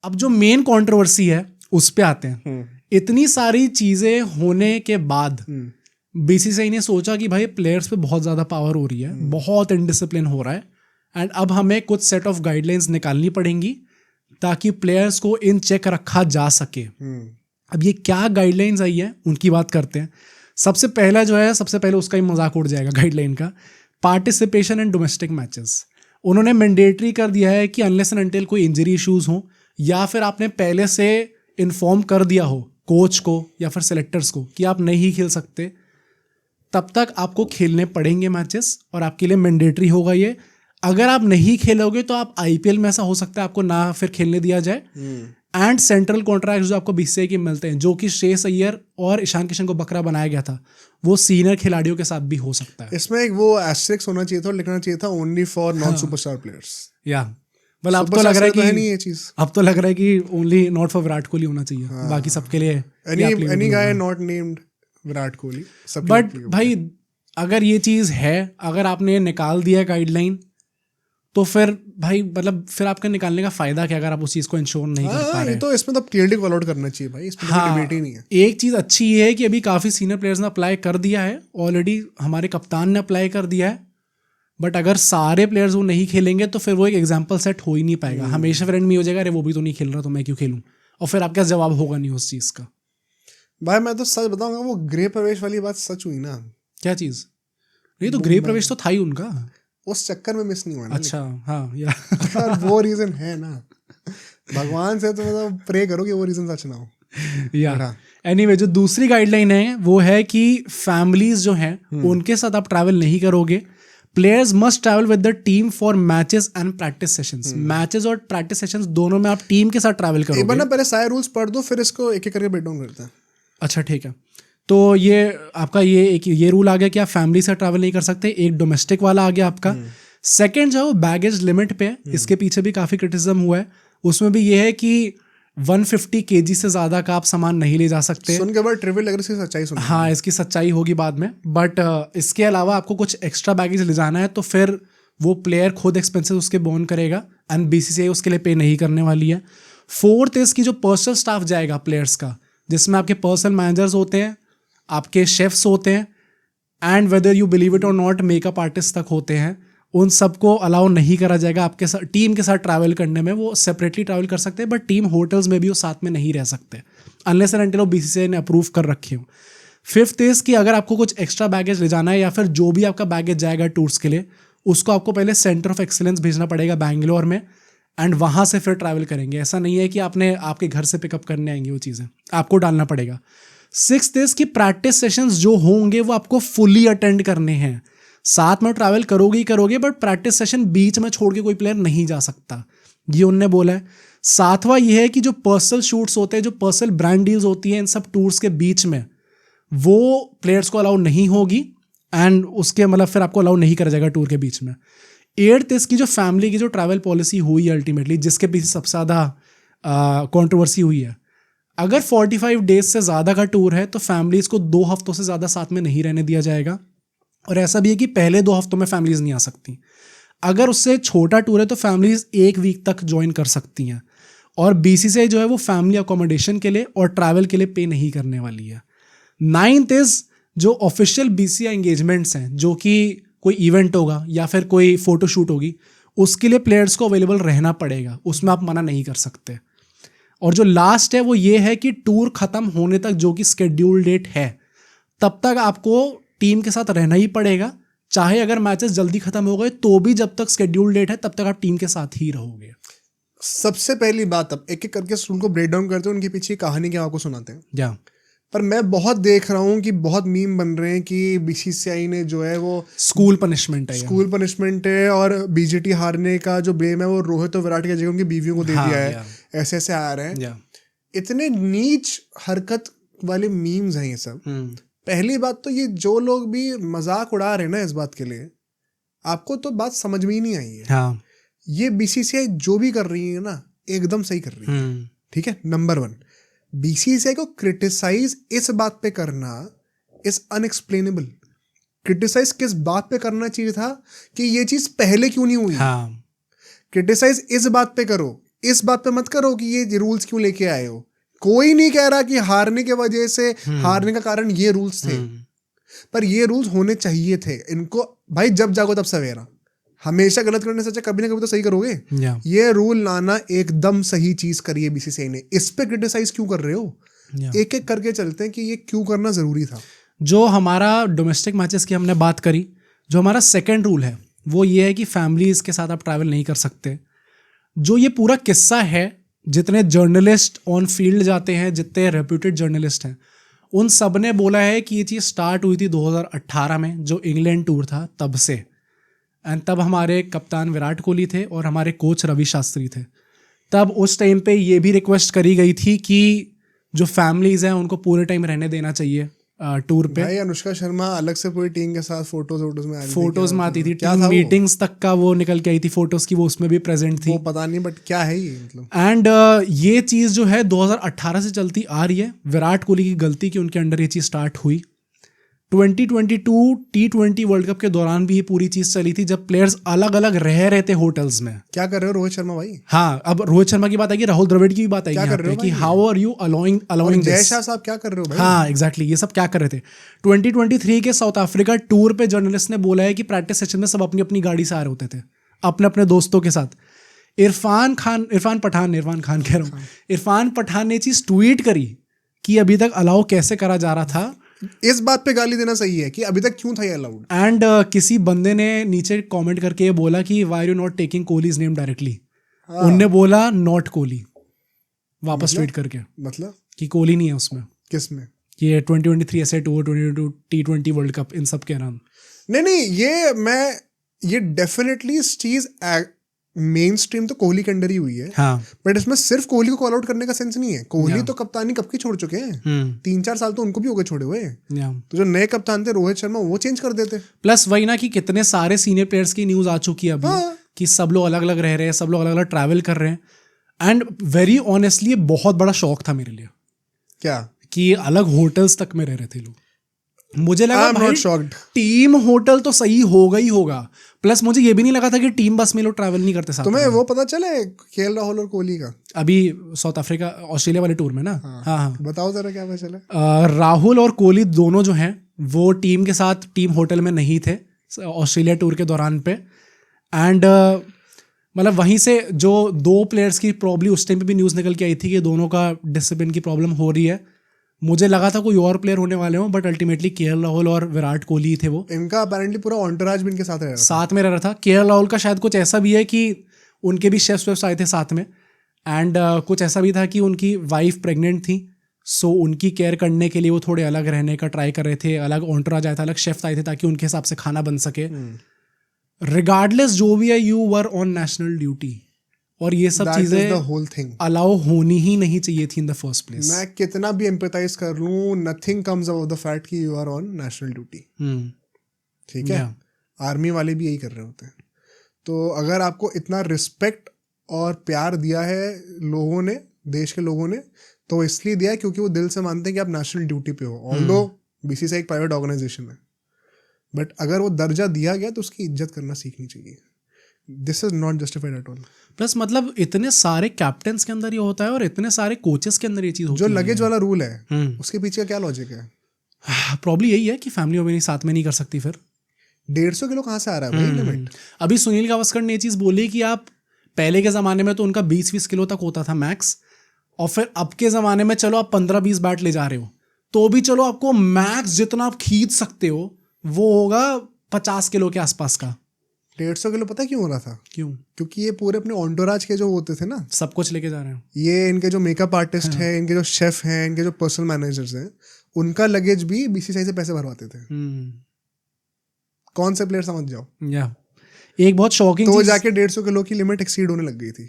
अब जो main controversy है उस पे आते हैं। इतनी सारी चीजें होने के बाद बीसीसीआई ने सोचा कि भाई प्लेयर्स पे बहुत ज्यादा पावर हो रही है, बहुत इनडिसिप्लिन हो रहा है, एंड अब हमें कुछ सेट ऑफ गाइडलाइंस निकालनी पड़ेंगी ताकि प्लेयर्स को इन चेक रखा जा सके। अब ये क्या गाइडलाइंस आई है उनकी बात करते हैं। सबसे पहले उसका ही मजाक उड़ जाएगा गाइडलाइन का, पार्टिसिपेशन इन डोमेस्टिक मैचेस। उन्होंने मैंडेटरी कर दिया है कि अनलेस एंड अनटिल कोई इंजरी इश्यूज हो या फिर आपने पहले से इन्फॉर्म कर दिया हो कोच को या फिर सेलेक्टर्स को कि आप नहीं खेल सकते, तब तक आपको खेलने पड़ेंगे मैचेस और आपके लिए मैंडेटरी होगा ये। अगर आप नहीं खेलोगे तो आप आईपीएल में ऐसा हो सकता है आपको ना फिर खेलने दिया जाए। एंड सेंट्रल कॉन्ट्रैक्ट जो आपको बीसीसीआई के मिलते हैं, जो कि श्रेयस अय्यर और ईशान किशन को बकरा बनाया गया था, वो सीनियर खिलाड़ियों के साथ भी हो सकता है। इसमें एक वो एस्टेरिस्क होना चाहिए था और लिखना चाहिए था only for non superstar players. या अब तो लग रहा है कि नहीं ये चीज, अब तो लग रहा है कि only not for Virat Kohli होना चाहिए, बाकी सबके लिए any guy not named Virat Kohli. But भाई अगर ये चीज है, अगर आपने निकाल दिया गाइडलाइन, तो फिर भाई मतलब फिर आपका निकालने का फायदा क्या अगर आप उस चीज को इंश्योर नहीं कर पा रहे? तो इसमें तो क्लियरली कॉल आउट करना चाहिए भाई, इसमें कोई डिबेट ही नहीं है। एक चीज अच्छी ये है कि अभी काफी सीनियर प्लेयर्स ने अप्लाई कर दिया है ऑलरेडी, हमारे कप्तान ने अप्लाई कर दिया है। बट अगर सारे प्लेयर्स वो नहीं खेलेंगे तो फिर वो एक एग्जाम्पल सेट हो ही नहीं पाएगा। हमेशा फ्रेंड में हो जाएगा, अरे वो भी तो नहीं खेल रहा तो मैं क्यों खेलूं, और फिर आपके पास जवाब होगा नहीं उस चीज का। भाई मैं तो सच बताऊंगा, वो गृह प्रवेश वाली बात सच हुई ना। क्या चीज? नहीं तो गृह प्रवेश तो था ही उनका, उस चक्कर में मिस नहीं हुआ। अच्छा हाँ यार वो रीजन है ना, भगवान से तो मतलब प्रे करो कि वो रीजन सच ना हो यार। एनीवे जो दूसरी गाइडलाइन है वो है कि फैमिलीज जो हैं उनके साथ आप ट्रैवल नहीं करोगे। Players must travel with the team for matches and practice sessions. Matches और प्रैक्टिस सेशंस दोनों में आप टीम के साथ ट्रैवल करोगे। एक बार ना पहले सारे रूल्स पढ़ दो, फिर इसको एक एक करके ब्रेक डाउन करते हैं। अच्छा ठीक है, तो ये आपका ये रूल आ गया कि आप फैमिली से ट्रैवल नहीं कर सकते। एक डोमेस्टिक वाला आ गया आपका। सेकंड जो है वो बैगेज लिमिट पे है, इसके पीछे भी काफी क्रिटिसिज्म हुआ है। उसमें भी ये है कि 150 kg से ज्यादा का आप सामान नहीं ले जा सकते। सुन के बाद ट्रिविल लग रही है, सच्चाई सुन। हाँ इसकी सच्चाई होगी बाद में, बट इसके अलावा आपको कुछ एक्स्ट्रा बैगेज ले जाना है तो फिर वो प्लेयर खुद एक्सपेंसेस उसके बोन करेगा एंड बीसीसीआई उसके लिए पे नहीं करने वाली है। फोर्थ इसकी जो पर्सनल स्टाफ जाएगा प्लेयर्स का, जिसमें आपके पर्सनल मैनेजर्स होते हैं, आपके शेफ्स होते हैं, and whether you believe it और नॉट मेकअप आर्टिस्ट तक होते हैं, उन सबको अलाउ नहीं करा जाएगा आपके साथ टीम के साथ ट्रैवल करने में। वो सेपरेटली ट्रैवल कर सकते हैं बट टीम होटल्स में भी वो साथ में नहीं रह सकते अनलेस एंड अनटिल वो बीसीसीआई ने अप्रूव कर रखे हो। फिफ्थ इज कि अगर आपको कुछ एक्स्ट्रा बैगेज ले जाना है या फिर जो भी आपका बैगेज जाएगा टूर्स के लिए, उसको आपको पहले सेंटर ऑफ एक्सीलेंस भेजना पड़ेगा बैंगलोर में, एंड वहाँ से फिर ट्रैवल करेंगे। ऐसा नहीं है कि आपके घर से पिकअप करने आएंगे, वो चीज़ें आपको डालना पड़ेगा। सिक्स्थ इज कि प्रैक्टिस सेशंस जो होंगे वो आपको फुली अटेंड करने हैं। साथ में ट्रैवल करोगे ही करोगे, बट प्रैक्टिस सेशन बीच में छोड़ के कोई प्लेयर नहीं जा सकता, ये उनने बोला है। सातवां ये है कि जो पर्सनल शूट्स होते हैं, जो पर्सनल ब्रांड डील्स होती हैं इन सब टूर्स के बीच में, वो प्लेयर्स को अलाउ नहीं होगी एंड उसके मतलब फिर आपको अलाउ नहीं करा जाएगा टूर के बीच में। एट्थ इसकी जो फैमिली की जो ट्रैवल पॉलिसी हुई है अल्टीमेटली, जिसके पीछे सबसे ज़्यादा कंट्रोवर्सी हुई है, अगर 45 डेज से ज़्यादा का टूर है तो फैमिलीज़ को 2 हफ्तों से ज़्यादा साथ में नहीं रहने दिया जाएगा। और ऐसा भी है कि पहले 2 हफ्तों में फैमिलीज़ नहीं आ सकती। अगर उससे छोटा टूर है तो फैमिलीज़ 1 वीक तक ज्वाइन कर सकती हैं। और बीसीसीआई जो है वो फैमिली अकोमोडेशन के लिए और ट्रैवल के लिए पे नहीं करने वाली है। 9th इज जो ऑफिशियल बीसीसीआई एंगेजमेंट्स हैं, जो कि कोई इवेंट होगा या फिर कोई फोटो शूट होगी, उसके लिए प्लेयर्स को अवेलेबल रहना पड़ेगा, उसमें आप मना नहीं कर सकते। और जो लास्ट है वो ये है कि टूर खत्म होने तक जो कि स्केड्यूल डेट है, तब तक आपको टीम के साथ रहना ही पड़ेगा। चाहे अगर मैचेस जल्दी खत्म हो गए तो भी जब तक स्केड्यूल डेट है तब तक आप टीम के साथ ही रहोगे। सबसे पहली बात, अब एक एक करके उनको ब्रेक डाउन करते हैं, उनके पीछे कहानी क्या आपको सुनाते हैं। या पर मैं बहुत देख रहा हूँ कि बहुत मीम बन रहे हैं कि बीसीसीआई ने जो है वो स्कूल पनिशमेंट है और बीजीटी हारने का जो ब्लेम है वो रोहित और विराट की जगह उनकी बीवियों को दे दिया है। ऐसे ऐसे आ रहे हैं। इतने नीच हरकत वाले मीम्स हैं ये सब। पहली बात तो ये जो लोग भी मजाक उड़ा रहे हैं ना इस बात के लिए, आपको तो बात समझ में ही नहीं आई है। हाँ। ये बीसीसीआई जो भी कर रही है ना एकदम सही कर रही है। ठीक है, नंबर 1, बीसीसीआई को क्रिटिसाइज इस बात पे करना इज अनएक्सप्लेनेबल। क्रिटिसाइज किस बात पे करना चाहिए था कि ये चीज पहले क्यों नहीं हुई। हाँ। क्रिटिसाइज इस बात पे करो इस बात पे मत करो कि ये रूल्स क्यों लेके आए हो। कोई नहीं कह रहा कि हारने के वजह से हारने का कारण ये रूल्स थे, पर ये रूल्स होने चाहिए थे। इनको भाई जब जागो तब सवेरा, हमेशा गलत करने से अच्छा कभी ना कभी तो सही करोगे। ये रूल लाना एकदम सही चीज करी है बीसीसीआई ने। इस पे क्रिटिसाइज क्यों कर रहे हो? एक एक करके चलते हैं कि ये क्यों करना जरूरी था। जो हमारा डोमेस्टिक मैचेस की हमने बात करी, जो हमारा सेकंड रूल है वो ये है कि फैमिलीज के साथ आप ट्रैवल नहीं कर सकते। जो ये पूरा किस्सा है, जितने जर्नलिस्ट ऑन फील्ड जाते हैं, जितने रेप्यूटेड जर्नलिस्ट हैं, उन सब ने बोला है कि ये चीज़ स्टार्ट हुई थी 2018 में, जो इंग्लैंड टूर था तब से। एंड तब हमारे कप्तान विराट कोहली थे और हमारे कोच रवि शास्त्री थे। तब उस टाइम पे ये भी रिक्वेस्ट करी गई थी कि जो फैमिलीज हैं उनको पूरे टाइम रहने देना चाहिए टूर पे। भाई अनुष्का शर्मा अलग से पूरी टीम के साथ फोटोज में आती थी। टीम मीटिंग्स तक का वो निकल के आई थी फोटोज की, वो उसमें भी प्रेजेंट थी। वो पता नहीं बट क्या है ये मतलब। एंड ये चीज़ जो है 2018 से चलती आ रही है। विराट कोहली की गलती कि उनके अंडर ये चीज़ स्टार्ट हुई। 2022 T20 वर्ल्ड कप के दौरान भी ये पूरी चीज चली थी, जब प्लेयर्स अलग अलग रह रहे थे होटल्स में। क्या कर रहे हो रोहित शर्मा भाई? हाँ, अब रोहित शर्मा की बात आएगी, राहुल द्रविड़ की भी बात आएगी यहाँ पे कि how are you allowing Jay Shah साहब क्या कर रहे हो भाई? हाँ एग्जैक्टली, ये सब क्या कर रहे थे। 2023 के साउथ अफ्रीका टूर पे जर्नलिस्ट ने बोला है कि प्रैक्टिस सेशन में सब अपनी अपनी गाड़ी से आ रहे होते थे, अपने अपने दोस्तों के साथ। इरफान पठान ने चीज ट्वीट करी कि अभी तक अलाउ कैसे करा जा रहा था। इस बात पे गाली देना सही है कि अभी तक क्यों था ये अलाउड। एंड किसी बंदे ने नीचे कमेंट करके ये बोला कि why you not taking Kohli's name directly. उनने बोला नॉट कोहली वापस ट्वीट करके, मतलब कि कोहली नहीं है उसमें। किसमें? ये 2023 ऐसे टूर, 2022 T20 वर्ल्ड कप, इन सब के नाम। नहीं, ये डेफिनेटली इस चीज मेन स्ट्रीम तो कोहली के अंडर ही हुई है। हाँ, बट इसमें सिर्फ कोहली को कॉल आउट करने का सेंस नहीं है। कोहली तो कप्तानी कब की छोड़ चुके हैं, 3-4 साल तो उनको भी हो गए छोड़े हुए। तो जो नए कप्तान थे रोहित शर्मा, वो चेंज कर देते। प्लस वही ना कि कितने सारे सीनियर प्लेयर्स की न्यूज आ चुकी है अभी। हाँ। कि सब लोग अलग अलग रह रहे हैं, सब लोग अलग अलग ट्रैवल कर रहे हैं। एंड वेरी ऑनेस्टली ये बहुत बड़ा शौक था मेरे लिए। क्या? कि अलग होटल्स तक में रह रहे थे लोग। मुझे लगा भाई टीम होटल तो सही होगा ही होगा। प्लस मुझे ये भी नहीं लगा था कि टीम बस में लोग ट्रैवल नहीं करते साथ। तुम्हें वो पता चले केएल राहुल और कोहली का अभी साउथ अफ्रीका ऑस्ट्रेलिया वाले टूर में ना? हाँ, बताओ जरा क्या पता चला। राहुल और कोहली दोनों जो हैं वो टीम के साथ टीम होटल में नहीं थे ऑस्ट्रेलिया टूर के दौरान पे। एंड मतलब वहीं से जो 2 प्लेयर्स की प्रॉब्लम उस टाइम पे भी न्यूज़ निकल के आई थी कि दोनों का डिसिप्लिन की प्रॉब्लम हो रही है। मुझे लगा था कोई और प्लेयर होने वाले हों, बट अल्टीमेटली केएल राहुल और विराट कोहली थे। वो इनका अपेरेंटली पूरा एंटोरेज भी इनके साथ में रह रहा था। केएल राहुल का शायद कुछ ऐसा भी है कि उनके भी शेफ्स आए थे साथ में। एंड कुछ ऐसा भी था कि उनकी वाइफ प्रेग्नेंट थी, सो उनकी केयर करने के लिए वो थोड़े अलग रहने का ट्राई कर रहे थे। अलग एंटोरेज आया था, अलग शेफ्स आए थे ताकि उनके हिसाब से खाना बन सके। रिगार्डलेस जो भी है, you were on national duty, और ये सब चीजें अलाउ होनी ही नहीं चाहिए थी इन द फर्स्ट प्लेस। मैं कितना भी एम्पैथाइज कर लूं, nothing comes about the fact कि you are on national duty. ठीक है, आर्मी वाले भी यही कर रहे होते हैं। तो अगर आपको इतना रिस्पेक्ट और प्यार दिया है लोगों ने, देश के लोगों ने, तो इसलिए दिया है क्योंकि वो दिल से मानते हैं कि आप नेशनल ड्यूटी पे हो। ऑल्दो बीसीसीआई एक प्राइवेट ऑर्गेनाइजेशन है, बट अगर वो दर्जा दिया गया तो उसकी इज्जत करना सीखनी चाहिए। This is not justified at all. Plus मतलब इतने सारे कैप्टन्स के अंदर ये होता है और इतने सारे कोचेस के अंदर ये चीज होती है। जो लगेज वाला रूल है उसके पीछे क्या लॉजिक है? प्रॉब्लम यही है कि फैमिली में साथ में नहीं कर सकती। फिर 150 किलो कहाँ से आ रहा है भाई लिमिट? अभी सुनील गावस्कर ने ये चीज बोली कि आप पहले के जमाने में तो उनका 20-20 किलो तक होता था मैक्स, और फिर अब के जमाने में चलो आप 15-20 बैट ले जा रहे हो तो भी चलो आपको मैक्स जितना आप खींच सकते हो वो होगा 50 किलो के आसपास का। 150 किलो पता क्यों हो रहा था? क्यों? क्योंकि ये पूरे अपने एंटोरेज के जो होते थे ना, सब कुछ लेके जा रहे हैं। ये इनके जो मेकअप आर्टिस्ट हैं, इनके जो शेफ हैं, इनके जो पर्सनल मैनेजर्स हैं, उनका लगेज भी बीसीसीआई से पैसे भरवाते थे। कौन से प्लेयर समझ जाओ। या एक बहुत शॉकिंग तो जाके 150 किलो की लिमिट एक्सीड होने लग गई थी।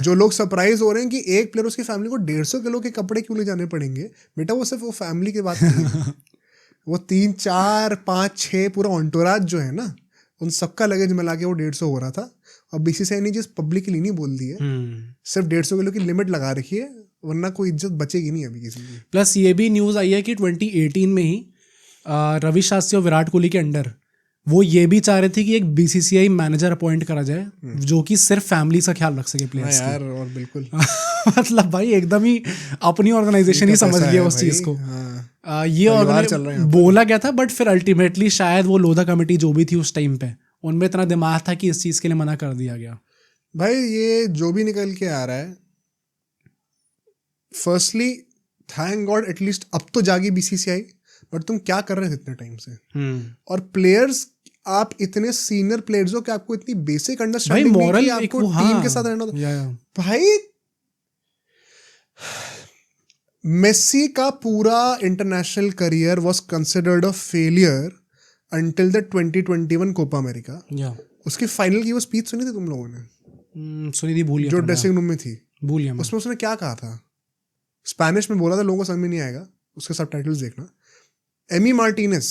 जो लोग सरप्राइज हो रहे हैं कि एक प्लेयर उसकी फैमिली को 150 किलो के कपड़े क्यों ले जाने पड़ेंगे, बेटा वो सिर्फ वो फैमिली की बात नहीं है। वो 3, 4, 5, 6 पूरा एंटोरेज जो है ना, उन सबका लगेज मिला के वो 150 हो रहा था। और बीसीसीआई ने जिस पब्लिकली नहीं बोल दी है, सिर्फ 150 किलो की लिमिट लगा रखी है, वरना कोई इज्जत बचेगी नहीं अभी किसी की। प्लस ये भी न्यूज़ आई है कि 2018 में ही रवि शास्त्री और विराट कोहली के अंडर वो ये भी चाह रहे थे कि एक बीसीसीआई मैनेजर अपॉइंट करा जाए जो कि सिर्फ फैमिली का ख्याल रख सके प्लेयर्स यार और बिल्कुल मतलब भाई एकदम ही अपनी ऑर्गेनाइजेशन ही समझ लिया उस चीज को। ये बोला गया था, बट फिर अल्टीमेटली शायद वो लोधा कमेटी जो भी थी उस टाइम पे उनमें इतना दिमाग था कि इस चीज के लिए मना कर दिया गया। भाई ये जो भी निकल के आ रहा है, फर्स्टली थैंक गॉड एटलीस्ट अब तो जागी बीसीसीआई, बट तुम क्या कर रहे थे इतने टाइम से? और प्लेयर्स, आप इतने सीनियर प्लेयर्स हो कि आपको इतनी बेसिक अंडरस्टैंडिंग नहीं कि आपको टीम के साथ रहना होता। भाई मेसी का पूरा international career was considered a failure until the 2021 Copa America. उसकी फाइनल की वो स्पीच सुनी थी तुम लोगों ने? सुनी थी, भूल गया, जो ड्रेसिंग रूम में थी, भूल गया। उसमें उसने क्या कहा था? स्पेनिश में बोला था, लोगों को समझ में नहीं आएगा, उसके सबटाइटल्स देखना। एमी मार्टिनेज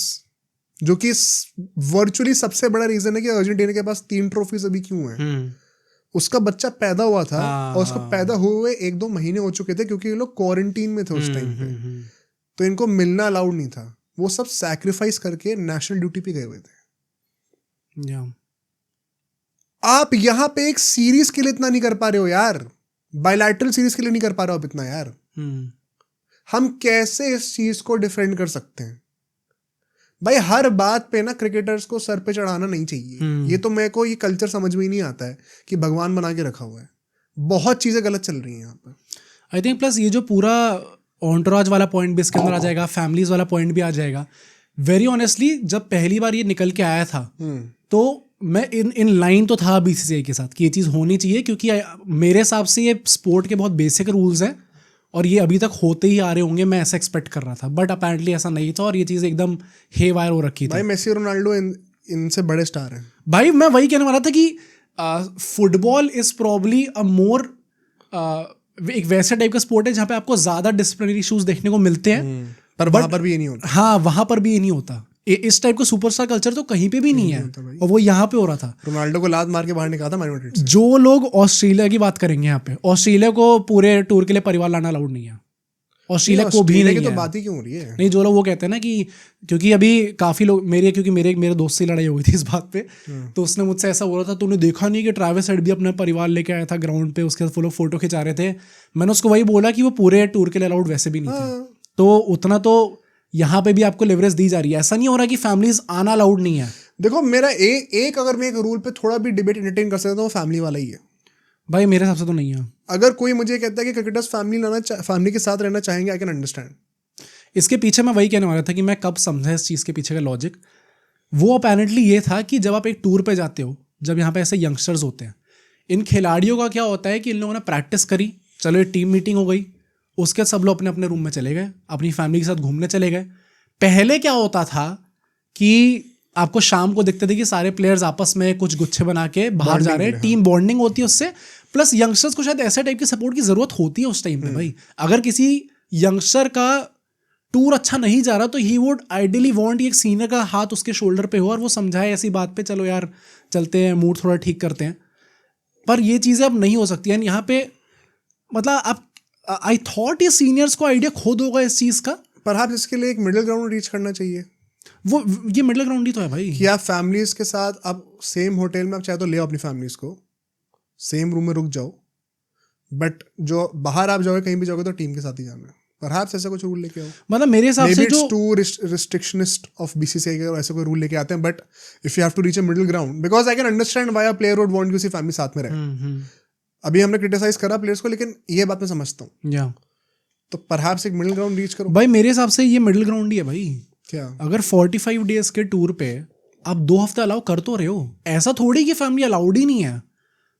जो कि वर्चुअली सबसे बड़ा रीजन है कि अर्जेंटीना के पास 3 ट्रॉफीज अभी क्यों हैं, उसका बच्चा पैदा हुआ था और उसको पैदा हुए 1-2 महीने हो चुके थे क्योंकि ये लोग क्वारंटीन में थे उस टाइम पे, तो इनको मिलना अलाउड नहीं था। वो सब सैक्रिफाइस करके नेशनल ड्यूटी पे गए हुए थे। आप यहाँ पे एक सीरीज के लिए इतना नहीं कर पा रहे हो यार, बायलैटरल सीरीज के लिए नहीं कर पा रहे हो आप इतना यार। हम कैसे इस चीज को डिफेंड कर सकते हैं भाई? हर बात पे ना क्रिकेटर्स को सर पे चढ़ाना नहीं चाहिए। ये तो मेरे को ये कल्चर समझ में ही नहीं आता है कि भगवान बना के रखा हुआ है। बहुत चीजें गलत चल रही हैं यहाँ पर, आई थिंक। प्लस ये जो पूरा ऑन्टराज वाला पॉइंट भी इसके अंदर आ जाएगा, फैमिलीज वाला पॉइंट भी आ जाएगा। वेरी ऑनेस्टली जब पहली बार ये निकल के आया था तो मैं इन लाइन तो था बीसीसीआई के साथ कि ये चीज़ होनी चाहिए, क्योंकि मेरे हिसाब से ये स्पोर्ट के बहुत बेसिक रूल्स हैं और ये अभी तक होते ही आ रहे होंगे, मैं ऐसा एक्सपेक्ट कर रहा था। बट अपेरेंटली ऐसा नहीं था और ये चीज़ एकदम हे वायर हो रखी थी। भाई मेसी रोनाल्डो इनसे बड़े स्टार हैं भाई। मैं वही कहने वाला था कि फुटबॉल इज प्रॉब्ली अ मोर एक वैसा टाइप का स्पोर्ट है जहाँ पे आपको ज़्यादा डिसिप्लिनरी इशूज देखने को मिलते हैं, पर वहाँ पर भी ये नहीं होता। हाँ, वहाँ पर भी ये नहीं होता। इस टाइप का सुपरस्टार कल्चर तो कहीं पे भी नहीं है और वो यहाँ पे हो रहा था। रोनाल्डो को लात मार के बाहर निकाला था मैन यूनाइटेड से। जो लोग ऑस्ट्रेलिया की बात करेंगे यहाँ पे, ऑस्ट्रेलिया को पूरे टूर के लिए परिवार लाना अलाउड नहीं है। ऑस्ट्रेलिया को भी नहीं है। तो बात ही क्यों हो रही है? नहीं, जो लोग वो कहते हैं ना कि क्योंकि अभी काफी लोग मेरे दोस्त से लड़ाई हुई थी इस बात पे, तो उसने मुझसे ऐसा बोला था, तूने देखा नहीं कि ट्रैविस हेड भी अपना परिवार लेके आया था ग्राउंड पे, उसके साथ वो लोग फोटो खिंचा रहे थे। मैंने उसको वही बोला कि वो पूरे टूर के लिए अलाउड वैसे भी नहीं थे, तो उतना तो यहाँ पे भी आपको लेवरेज दी जा रही है। ऐसा नहीं हो रहा कि फैमिलीज आना अलाउड नहीं है। देखो मेरा अगर मैं एक रूल पे थोड़ा भी डिबेट एंटरटेन कर सकता हूँ तो वो फैमिली वाला ही है भाई। मेरे हिसाब से तो नहीं है। अगर कोई मुझे कहता है कि क्रिकेटर्स फैमिली के साथ रहना चाहेंगे, आई कैन अंडरस्टैंड। इसके पीछे मैं वही कहने वाला था कि मैं कब समझा इस चीज़ के पीछे का लॉजिक। वो अपेरेंटली ये था कि जब आप एक टूर पे जाते हो, जब यहाँ पे ऐसे यंगस्टर्स होते हैं, इन खिलाड़ियों का क्या होता है कि इन लोगों ने प्रैक्टिस करी, चलो ये टीम मीटिंग हो गई, उसके सब लोग अपने अपने रूम में चले गए, अपनी फैमिली के साथ घूमने चले गए। पहले क्या होता था कि आपको शाम को दिखते थे कि सारे प्लेयर्स आपस में कुछ गुच्छे बना के बाहर जा रहे हैं, टीम बॉन्डिंग होती है उससे। प्लस यंगस्टर्स को शायद ऐसे टाइप की सपोर्ट की जरूरत होती है उस टाइम पे। भाई अगर किसी यंगस्टर का टूर अच्छा नहीं जा रहा तो ही वुड आइडियली वांट एक सीनियर का हाथ उसके शोल्डर पे हो और वो समझाए ऐसी बात पे, चलो यार चलते हैं, मूड थोड़ा ठीक करते हैं। पर ये चीज़ें अब नहीं हो सकती हैं यहाँ पे। मतलब अब आई थॉट ये सीनियर्स को आइडिया खुद होगा इस चीज़ का, पर आप इसके लिए एक मिडिल ग्राउंड रीच करना चाहिए। वो ये मिडिल ग्राउंड ही तो है भाई कि आप फैमिलीज के साथ, आप सेम होटल में आप चाहे तो ले आओ अपनी फैमिलीज को, सेम रूम में रुक जाओ, बट जो बाहर आप जाओगे, कहीं भी जाओगे तो टीम के साथ ही जाना है। परहैप्स ऐसा कुछ रूल लेके आओ। मतलब मेरे हिसाब से जो टू रिस्ट्रिक्शनिस्ट ऑफ बीसीसीआई के ऐसे कोई रूल लेके आते हैं, but if you have to reach a middle ground, because I can understand why a player would want to see family साथ में रहे। अभी हमने क्रिटिसाइज करा प्लेयर्स को, लेकिन ये बात मैं समझता हूँ। तो परहैप्स एक मिडिल ग्राउंड रीच करो भाई। मेरे हिसाब से ये मिडिल ग्राउंड ही है भाई। क्या अगर 45 डेज के टूर पे आप 2 हफ्ते अलाउ कर तो रहे हो, ऐसा थोड़ी कि फैमिली अलाउड ही नहीं है।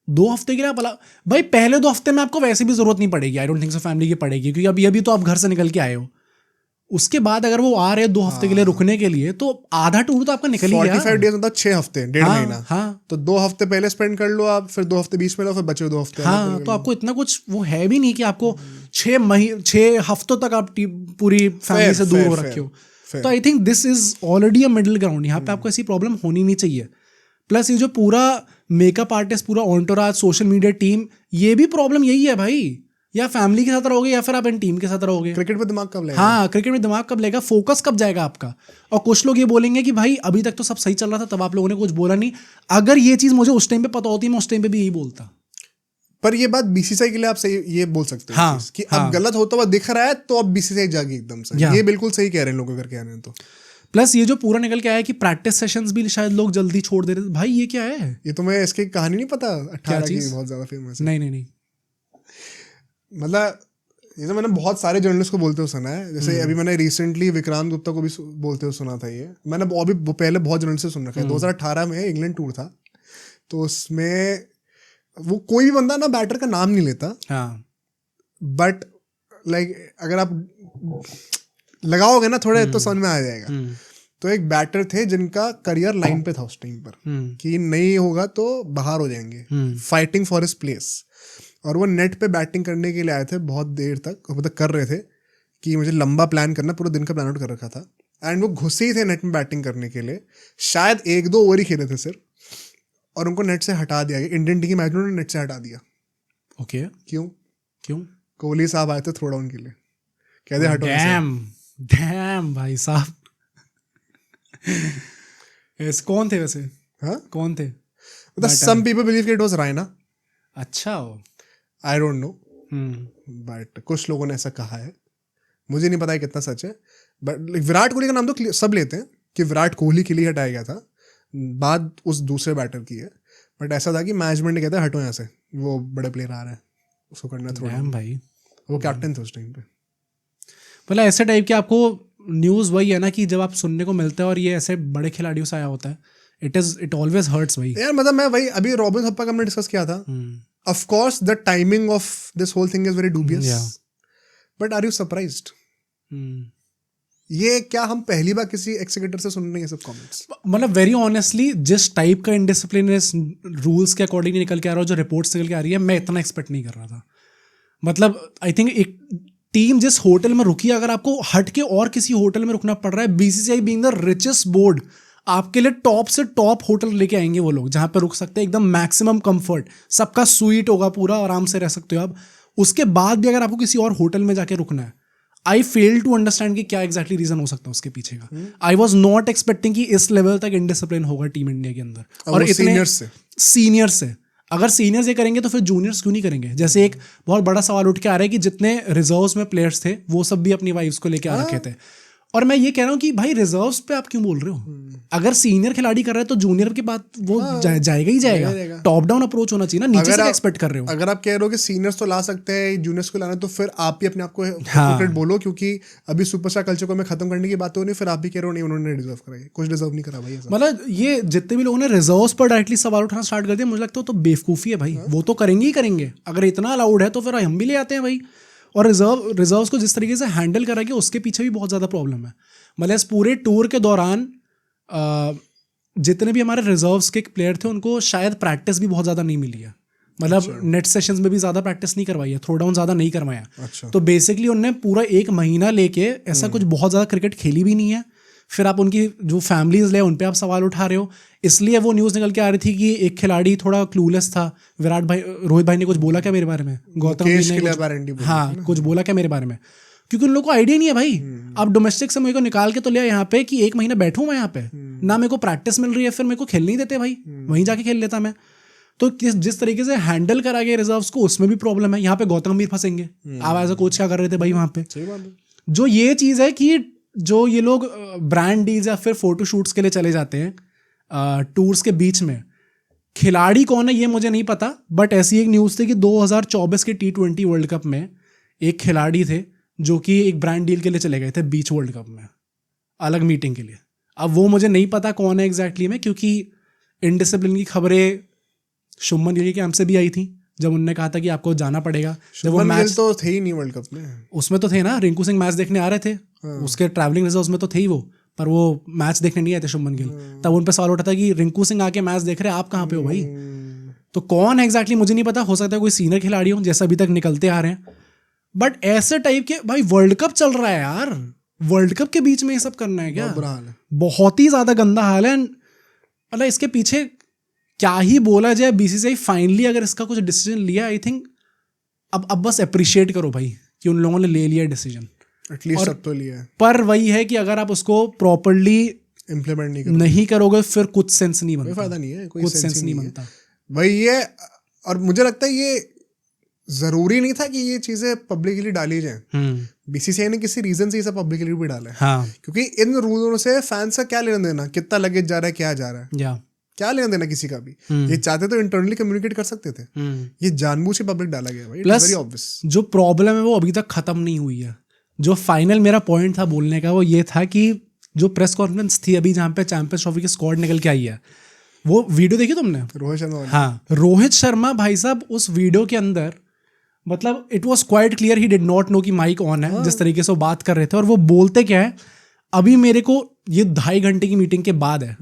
2 हफ्ते के लिए आप अलाउ, भाई पहले 2 हफ्ते में आपको वैसे भी जरूरत नहीं पड़ेगी, I don't think so family की पड़ेगी, क्योंकि अभी तो आप घर से निकल के आए हो। उसके बाद अगर वो आ रहे हैं 2 हफ्ते के लिए रुकने के लिए, तो आधा टूर तो आपका निकल ही गया। 45 डेज मतलब 6 हफ्ते, 1.5 महीना। हाँ, तो 2 हफ्ते पहले स्पेंड कर लो आप, फिर 2 हफ्ते बीच में लो, फिर बचे 2 हफ्ते। हाँ, तो आपको इतना कुछ वो है भी नहीं कि आपको 6 हफ्तों तक आप पूरी फैमिली से दूर हो रखे हो। तो I think this is already a middle ground. यहाँ पे आपको ऐसी प्रॉब्लम होनी नहीं चाहिए। प्लस ये जो पूरा मेकअप आर्टिस्ट, पूरा ऑन्टोराज, सोशल मीडिया टीम, ये भी प्रॉब्लम यही है भाई। या फैमिली के साथ रहोगे या फिर आप इन टीम के साथ रहोगे। क्रिकेट में दिमाग कब लगेगा? हाँ, क्रिकेट में दिमाग कब लगेगा, फोकस कब जाएगा आपका। और कुछ लोग ये बोलेंगे कि भाई अभी तक तो सब सही चल रहा था, तब आप लोगों ने कुछ बोला नहीं। अगर ये चीज़ मुझे उस टाइम पे पता होती, मैं उस टाइम पे भी यही बोलता। पर ये बात बीसीसीआई के लिए आप सही ये बोल सकते हैं कि अब गलत होता हुआ दिख रहा है तो अब बीसीसीआई जागी एकदम से। ये बिल्कुल सही कह रहे हैं लोग अगर कह रहे हैं तो। प्लस ये जो पूरा निकल के आया कि प्रैक्टिस सेशंस भी शायद लोग जल्दी छोड़ दे रहे थे। भाई ये क्या है? ये तो मैं इसकी कहानी नहीं पता 18 की बहुत ज्यादा फेमस है। नहीं मतलब ये तो मैंने बहुत सारे जर्नलिस्ट को बोलते हुए सुना है। जैसे अभी मैंने रिसेंटली विक्रांत गुप्ता को भी बोलते हुए सुना था। ये मैंने अभी पहले बहुत जर्नलिस्ट से सुन रखा है। 2018 में इंग्लैंड टूर था, तो उसमें वो कोई भी बंदा ना बैटर का नाम नहीं लेता। बट लाइक अगर आप लगाओगे ना थोड़े तो समझ में आ जाएगा। तो एक बैटर थे जिनका करियर लाइन पे था उस टाइम पर कि नहीं होगा तो बाहर हो जाएंगे, फाइटिंग फॉर हिज प्लेस। और वो नेट पे बैटिंग करने के लिए आए थे बहुत देर तक, मतलब कर रहे थे कि मुझे लंबा प्लान करना, पूरा दिन का प्लान आउट कर रखा था। एंड वो घुसे ही थे नेट में बैटिंग करने के लिए, शायद 1-2 ओवर ही खेले थे सिर्फ, और उनको नेट से हटा दिया गया। इंडियन टीम की मैच में नेट से हटा दिया। ओके, क्यों? कोहली साहब आए थे थ्रो डाउन के लिए, कहते हटो। डैम भाई साहब। कौन थे वैसे? हाँ, कौन थे? some people believe it was Raina. अच्छा, I don't know, बट कुछ लोगों ने ऐसा कहा है, मुझे नहीं पता है कितना सच है। बट विराट कोहली का नाम तो सब लेते हैं कि विराट कोहली के लिए हटाया गया था, बात उस दूसरे बैटर की है। बट ऐसा था कि मैनेजमेंट ने कहता है हटो यहाँ से, वो बड़े प्लेयर आ रहे हैं, उसको करना थोड़ा। भाई वो कैप्टन थे उस टाइम पे। मतलब ऐसे टाइप के आपको न्यूज़ वही है ना कि जब आप सुनने को मिलता है और ये ऐसे बड़े खिलाड़ियों से आया होता है, इट ऑलवेज हर्ट्स भाई यार। मतलब मैं वही अभी रॉबिन थप्पा का हमने डिस्कस किया था। Of course the timing of this whole thing is very dubious, but are you surprised? ये क्या हम पहली बार किसी एग्जीक्यूटिव से सुन रहे हैं ये सब कमेंट्स? मतलब वेरी ऑनेस्टली जिस टाइप का इनडिसिप्लिनस रूल्स के अकॉर्डिंग निकल के आ रहा है, जो रिपोर्ट्स निकल के आ रही है, मैं इतना एक्सपेक्ट नहीं कर रहा था। मतलब आई थिंक एक टीम जिस होटल में रुकी, अगर आपको हट के और किसी होटल में रुकना पड़ रहा है, BCCI being the richest board आपके लिए टॉप से टॉप होटल लेके आएंगे वो लोग, जहाँ पे रुक सकते हैं, एकदम मैक्सिमम कंफर्ट, सबका स्वीट होगा, पूरा आराम से रह सकते हो आप। उसके बाद भी अगर आपको किसी और होटल में जाके रुकना है, आई फेल टू अंडरस्टैंड कि क्या एग्जैक्टली रीजन हो सकता है उसके पीछे का। आई वॉज नॉट एक्सपेक्टिंग कि इस लेवल तक इनडिसिप्लिन होगा टीम इंडिया के अंदर। और इतने सीनियर्स से अगर सीनियर्स ये करेंगे तो फिर जूनियर्स क्यों नहीं करेंगे? जैसे एक बहुत बड़ा सवाल उठ के आ रहा है कि जितने रिजर्व्स में प्लेयर्स थे वो सब भी अपनी वाइफ्स को लेके आ रखे थे। और मैं ये कह रहा हूँ कि भाई रिजर्व्स पे आप क्यों बोल रहे हो? अगर सीनियर खिलाड़ी कर रहे हैं तो जूनियर के बाद वो जाएगा ही जाएगा। टॉप डाउन अप्रोच होना चाहिए ना, नीचे से एक्सपेक्ट कर रहे हो। अगर आप कह रहे हो कि सीनियर्स तो ला सकते हैं, जूनियर्स को लाना, तो फिर आप भी अपने आप को हिपोक्रेट बोलो, क्योंकि अभी सुपरस्टार कल्चर को मैं खत्म करने की बात हो नहीं, फिर आप भी कह रहे हो नहीं उन्होंने डिजर्व करा, कुछ डिजर्व नहीं करा भाई। मतलब ये जितने भी लोगों ने रिजर्व्स पर डायरेक्टली सवाल उठाना स्टार्ट कर दिया, मुझे लगता है तो बेवकूफ़ी है भाई। वो तो करेंगे ही करेंगे, अगर इतना अलाउड है तो फिर हम भी ले आते हैं भाई। और रिजर्व्स को जिस तरीके से हैंडल करा गया उसके पीछे भी बहुत ज़्यादा प्रॉब्लम है। मतलब इस पूरे टूर के दौरान जितने भी हमारे रिजर्व्स के प्लेयर थे उनको शायद प्रैक्टिस भी बहुत ज़्यादा नहीं मिली है। मतलब नेट सेशंस में भी ज़्यादा प्रैक्टिस नहीं करवाई है, थ्रो डाउन ज़्यादा नहीं करवाया। तो बेसिकली उनने पूरा 1 महीना लेके ऐसा कुछ बहुत ज़्यादा क्रिकेट खेली भी नहीं है। फिर आप उनकी जो फैमिलीज ले उन पे आप सवाल उठा रहे हो, इसलिए वो न्यूज़ निकल के आ रही थी कि एक खिलाड़ी थोड़ा क्लूलेस था। विराट भाई, रोहित भाई ने कुछ बोला क्या मेरे बारे में? गौतम ने कुछ बोला क्या मेरे बारे में? क्योंकि उन लोगों को आइडिया नहीं है भाई। आप डोमेस्टिक से मेरे को निकाल के तो लिया यहाँ पे कि 1 महीना बैठूँ मैं यहाँ पे, ना मेरे को प्रैक्टिस मिल रही है, फिर मेरे को खेल नहीं देते भाई, वहीं जाके खेल लेता मैं। तो जिस तरीके से हैंडल करा गया रिजर्व्स को, उसमें भी प्रॉब्लम है। यहाँ पे गौतम गंभीर फंसेंगे। आप एज अ कोच क्या कर रहे थे भाई वहाँ पे? जो ये चीज़ है कि जो ये लोग ब्रांड डील्स या फिर फोटो शूट्स के लिए चले जाते हैं टूर्स के बीच में, खिलाड़ी कौन है ये मुझे नहीं पता, बट ऐसी एक न्यूज़ थी कि 2024 के T20 वर्ल्ड कप में एक खिलाड़ी थे जो कि एक ब्रांड डील के लिए चले गए थे बीच वर्ल्ड कप में, अलग मीटिंग के लिए। अब वो मुझे नहीं पता कौन है एग्जैक्टली में, क्योंकि इनडिसिप्लिन की खबरें शुभमन गिल के कैंप से भी आई थी जब उन्होंने कहा था कि आपको जाना पड़ेगा। जब वो मैच तो थे ही नहीं वर्ल्ड कप में, उसमें तो थे ना, रिंकू सिंह मैच देखने आ रहे थे। उसके ट्रैवलिंग रिजर्व्स में तो थे ही वो, पर वो मैच देखने नहीं आए थे शुभमन गिल। तब उन पे सवाल उठा था कि रिंकू सिंह आके मैच देख रहे हैं, आप कहाँ पे हो भाई? तो कौन है एग्जैक्टली मुझे नहीं पता, हो सकता है कोई सीनियर खिलाड़ी हो जैसे अभी तक निकलते आ रहे हैं। बट ऐसे टाइप के भाई, वर्ल्ड कप चल रहा है यार, वर्ल्ड कप के बीच में ये सब करना है क्या? बहुत बुरा हाल है, बहुत ही ज्यादा गंदा हाल है। मतलब इसके पीछे क्या ही बोला जाए, बीसीसीआई फाइनली अगर इसका कुछ डिसीजन लिया, आई थिंक अब बस अप्रिशिएट करो भाई कि उन लोगों ने ले लिया डिसीजन, एटलीस्ट सब तो लिया है। पर वही है कि अगर आप उसको प्रॉपरली इम्प्लीमेंट नहीं करोगे फिर कुछ सेंस नहीं बनता, कोई फायदा नहीं है, कुछ सेंस नहीं बनता भाई ये। और मुझे लगता है ये जरूरी नहीं था कि ये चीजें पब्लिकली डाली जाएं। बीसीसीआई ने किसी रीजन से ये सब पब्लिकली भी डाला है। हाँ। क्योंकि इन रूलों से फैंस का क्या लेना देना, कितना लगेज जा रहा है, क्या जा रहा है, क्या लेना देना किसी का भी। ये चाहते तो इंटरनली कम्युनिकेट कर सकते थे, ये जानबूझ के पब्लिक डाला गया भाई। प्लस वेरी ऑब्वियस जो प्रॉब्लम है वो अभी तक खत्म नहीं हुई है। जो फाइनल मेरा पॉइंट था बोलने का वो ये था कि जो प्रेस कॉन्फ्रेंस थी अभी जहाँ पे चैंपियंस ट्रॉफी की स्क्वाड निकल के आई है, वो वीडियो देखी तुमने? रोहित शर्मा। हाँ, रोहित शर्मा भाई साहब उस वीडियो के अंदर मतलब it was quite clear he did not know कि माइक ऑन है। जिस तरीके से वो बात कर रहे थे, और वो बोलते क्या है, अभी मेरे को ये 2.5 घंटे की मीटिंग के बाद है,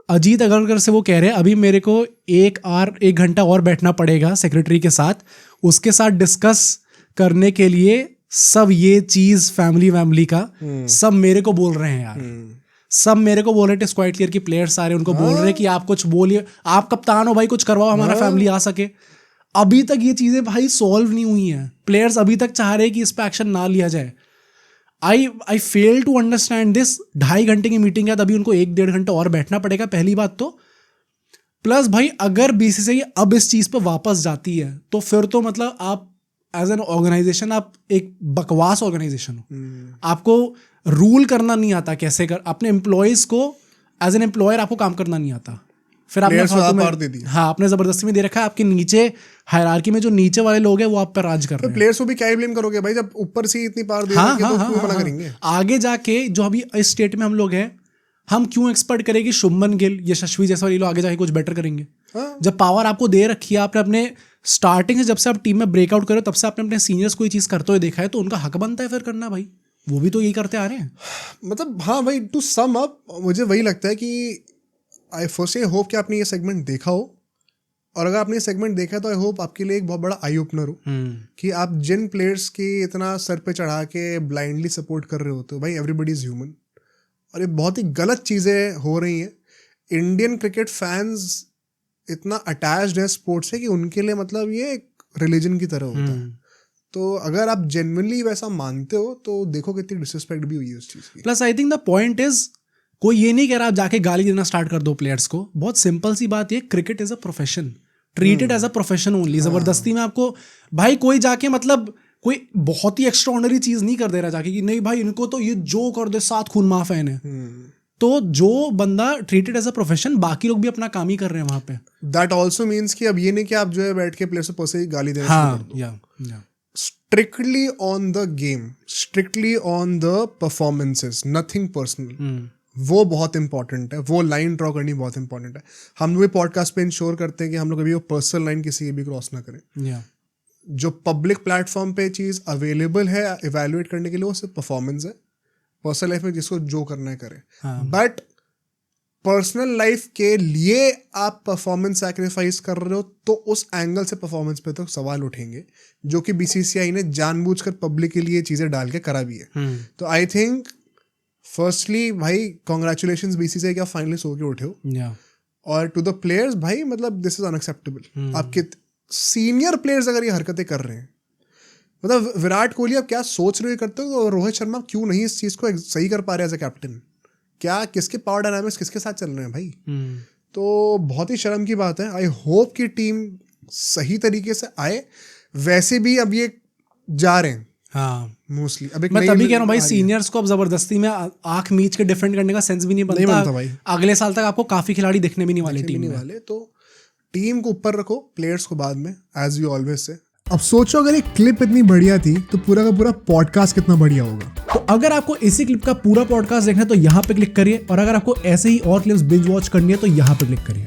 अजीत अग्रकर से वो कह रहे हैं अभी मेरे को 1 घंटा और बैठना पड़ेगा सेक्रेटरी के साथ, उसके साथ डिस्कस करने के लिए सब ये चीज फैमिली का सब मेरे को बोल रहे हैं यार, सब मेरे को बोल रहे थे क्वाइट क्लियर की प्लेयर्स सारे उनको बोल रहे हैं कि आप कुछ बोलिए, आप कप्तान हो भाई, कुछ करवाओ, हमारा फैमिली आ सके। अभी तक ये चीजें भाई सॉल्व नहीं हुई हैं। प्लेयर्स अभी तक चाह रहे हैं कि इस पे एक्शन ना लिया जाए। आई फेल टू अंडरस्टैंड दिस। 2.5 घंटे की मीटिंग है, तभी उनको 1-1.5 घंटा और बैठना पड़ेगा, पहली बात तो। प्लस भाई अगर बीसीसीआई अब इस चीज पे वापस जाती है तो फिर तो मतलब आप एज एन ऑर्गेनाइजेशन आप एक बकवास ऑर्गेनाइजेशन हो। आपको रूल करना नहीं आता कैसे कर, अपने एम्प्लॉयज को एज एन एम्प्लॉयर आपको काम करना नहीं आता, फिर आपने हाँ आपने जबरदस्ती में दे रखा है। आपके नीचे हायरार्की में जो नीचे वाले लोग हैं वो आप पर राज कर रहे हैं। प्लेयर्स को भी क्या ब्लेम करोगे भाई, जब ऊपर से इतनी पावर दे रहे हैं तो क्यों मना करेंगे? आगे जाके जो अभी इस स्टेट में हम लोग हैं, हम क्यों एक्सपेक्ट करें कि शुभमन गिल, यशस्वी जैसवाल ये लोग आगे जाके कुछ बेटर करेंगे? जब पावर आपको दे रखी है, आपने अपने स्टार्टिंग से जब से आप टीम में ब्रेकआउट करो तब से आपने अपने सीनियर्स को ये चीज करते हुए देखा है, तो उनका हक बनता है फिर करना भाई। वो भी तो यही करते आ रहे हैं। मतलब हाँ भाई, टू सम अप मुझे वही लगता है कि आई फर्स्टली होप कि आपने ये सेगमेंट देखा हो, और अगर आपने ये सेगमेंट देखा तो आई होप आपके लिए एक बहुत बड़ा आई ओपनर हो कि आप जिन प्लेयर्स की इतना सर पे चढ़ा के ब्लाइंडली सपोर्ट कर रहे होते हो, भाई एवरीबडी इज ह्यूमन, और ये बहुत ही गलत चीज़ें हो रही हैं। इंडियन क्रिकेट फैंस इतना अटैच्ड है स्पोर्ट्स से कि उनके लिए मतलब ये एक रिलीजन की तरह होता है। तो अगर आप जेन्युइनली वैसा मानते हो तो देखो कितनी डिसरिस्पेक्ट भी हुई है उस चीज़ की। Plus I think the point is, कोई ये नहीं कह रहा आप जाके गाली देना स्टार्ट कर दो प्लेयर्स को। बहुत सिंपल सी बात ये, cricket is a profession, treated as a profession only. जबरदस्ती में आपको भाई कोई जाके मतलब कोई बहुत ही एक्स्ट्राऑर्डिनरी चीज नहीं कर दे रहा जाके कि नहीं भाई इनको तो ये जो कर दे 7 खून माफ है इन्हें। तो जो बंदा ट्रीटेड एज अ प्रोफेशन, बाकी लोग भी अपना काम ही कर रहे हैं वहां पे। दैट ऑल्सो मीन्स कि अब ये नहीं कि आप जो है बैठ के प्लेयर्स को पर्सनली गाली दे रहे हैं। Strictly on the game, strictly on the performances, nothing personal. वो बहुत इंपॉर्टेंट है, वो लाइन ड्रॉ करनी बहुत इंपॉर्टेंट है। हम लोग पॉडकास्ट पे इंश्योर करते हैं कि हम लोग अभी वो पर्सनल लाइन किसी की भी क्रॉस ना करें। जो पब्लिक प्लेटफॉर्म पे चीज़ अवेलेबल है इवेल्युएट करने के लिए, वो सिर्फ परफॉर्मेंस है। पर्सनल लाइफ में जिसको जो करना है करे, बट पर्सनल लाइफ के लिए आप परफॉर्मेंस सैक्रिफाइस कर रहे हो तो उस एंगल से परफॉर्मेंस पे तो सवाल उठेंगे, जो कि बीसीसीआई ने जानबूझकर पब्लिक के लिए चीज़ें डाल के करा भी है। तो आई थिंक फर्स्टली भाई कॉन्ग्रेचुलेशंस बीसीसीआई कि आप फाइनली सो के उठे हो। और टू द प्लेयर्स भाई, मतलब दिस इज अनएक्सेप्टेबल। आपके सीनियर प्लेयर्स अगर ये हरकतें कर रहे हैं, मतलब विराट कोहली आप क्या सोच रहे हो करते हो, और रोहित शर्मा क्यों नहीं इस चीज़ को सही कर पा रहे एज अ कैप्टन? क्या किसके पावर डायनामिक्स किसके साथ चल रहे हैं भाई? तो बहुत ही शर्म की बात है। आई होप कि टीम सही तरीके से आए। वैसे भी अब ये जा रहे हैं मोस्टली। अब मैं तभी कह रहा हूँ भाई, सीनियर्स को अब जबरदस्ती में आंख मीच के डिफेंड करने का सेंस भी नहीं बनता भाई। अगले साल तक आपको काफी खिलाड़ी दिखने भी नहीं वाले टीम में। तो टीम को ऊपर रखो, प्लेयर्स को बाद में, एज वी ऑलवेज से। अब सोचो अगर एक क्लिप इतनी बढ़िया थी तो पूरा का पूरा पॉडकास्ट कितना बढ़िया होगा। तो अगर आपको इसी क्लिप का पूरा पॉडकास्ट देखना है तो यहाँ पे क्लिक करिए, और अगर आपको ऐसे ही और क्लिप्स बिंज वॉच करनी है तो यहाँ पे क्लिक करिए।